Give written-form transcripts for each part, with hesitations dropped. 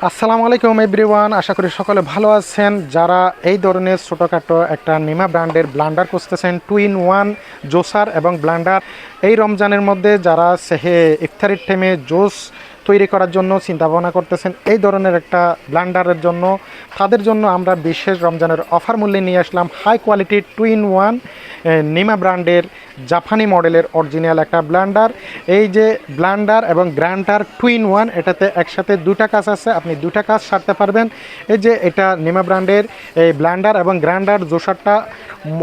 আসসালামু আলাইকুম এভরিওয়ান, আশা করি সকলে ভালো আছেন। যারা এই ধরনের ছোটোখাটো একটা নিমা ব্র্যান্ডের ব্লান্ডার খুঁজতেছেন, 2-in-1 জোসার এবং ব্লান্ডার, এই রমজানের মধ্যে যারা সেহে ইফতারির টাইমে জোস তৈরি করার জন্য চিন্তা ভাবনা করতেছেন এই ধরনের একটা ব্লান্ডারের জন্য, তাদের জন্য আমরা বিশেষ রমজানের অফার মূল্যে নিয়ে আসলাম হাই কোয়ালিটি 2-in-1 নিমা ব্র্যান্ডের জাপানি মডেলের অরিজিনাল একটা ব্লান্ডার। এই যে ব্লান্ডার এবং গ্রাইন্ডার 2-in-1, এটাতে একসাথে দুটা কাজ আছে, আপনি দুটা কাজ সারতে পারবেন। এই যে এটা নিমা ব্র্যান্ডের এই ব্লান্ডার এবং গ্রাইন্ডার জোসারটা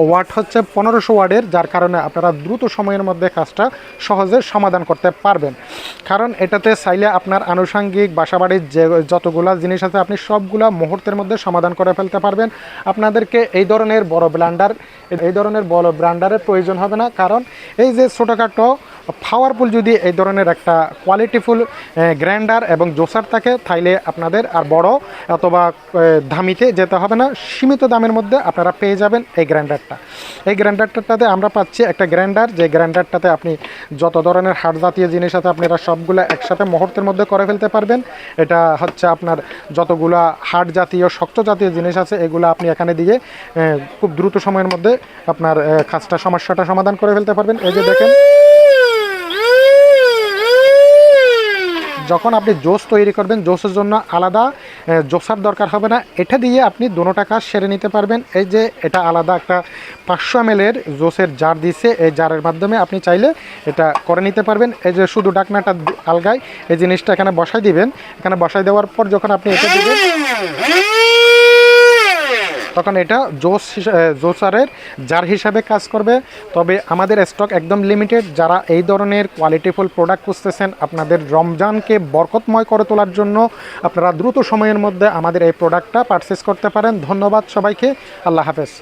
ওয়াট হচ্ছে 1500 ওয়াটের, যার কারণে আপনারা দ্রুত সময়ের মধ্যে কাজটা সহজে সমাধান করতে পারবেন। কারণ এটাতে চাইলে আপনার আনুষঙ্গিক বাসাবাড়ির যে যতগুলা জিনিস আছে আপনি সবগুলা মুহূর্তের মধ্যে সমাধান করে ফেলতে পারবেন। আপনাদেরকে এই ধরনের বড় ব্লান্ডারের প্রয়োজন হবে না, কারণ এই যে ছোটোখাটো পাওয়ারফুল যদি এই ধরনের একটা কোয়ালিটিফুল গ্রাইন্ডার এবং জোসার থাকে, তাইলে আপনাদের আর বড় অথবা দামিতে যেতে হবে না, সীমিত দামের মধ্যে আপনারা পেয়ে যাবেন এই গ্রাইন্ডারটা। এই গ্রাইন্ডারটাতে আমরা পাচ্ছি একটা গ্রাইন্ডার, যে গ্রাইন্ডারটাতে আপনি যত ধরনের হাড় জাতীয় জিনিস আছে আপনারা সবগুলো একসাথে মুহূর্তের মধ্যে করে ফেলতে পারবেন। এটা হচ্ছে আপনার যতগুলা হাড় জাতীয় শক্ত জাতীয় জিনিস আছে এগুলো আপনি এখানে দিয়ে খুব দ্রুত সময়ের মধ্যে আপনার সমস্যাটা সমাধান করে ফেলতে পারবেন। এই যে দেখেন, যখন আপনি জোস তৈরি করবেন, জোসের জন্য আলাদা জোসার দরকার হবে না, এটা দিয়ে আপনি দুটোটা কাজ সেরে নিতে পারবেন। এই যে এটা আলাদা একটা 500 ml এর জোসের জার দিচ্ছে, এই জারের মাধ্যমে আপনি চাইলে এটা করে নিতে পারবেন। এই যে শুধু ডাকনাটা আলগায় এই জিনিসটা এখানে বসাই দিবেন। এখানে বসাই দেওয়ার পর যখন আপনি এটা দিবেন, তখন এটা জোসারের জার হিসাবে কাজ করবে। তবে আমাদের স্টক একদম লিমিটেড। যারা এই ধরনের কোয়ালিটিফুল প্রোডাক্ট খুঁজতেছেন আপনাদের রমজানকে বরকতময় করে তোলার জন্য, আপনারা দ্রুত সময়ের মধ্যে আমাদের এই প্রোডাক্টটা পারচেস করতে পারেন। ধন্যবাদ সবাইকে, আল্লাহ হাফেজ।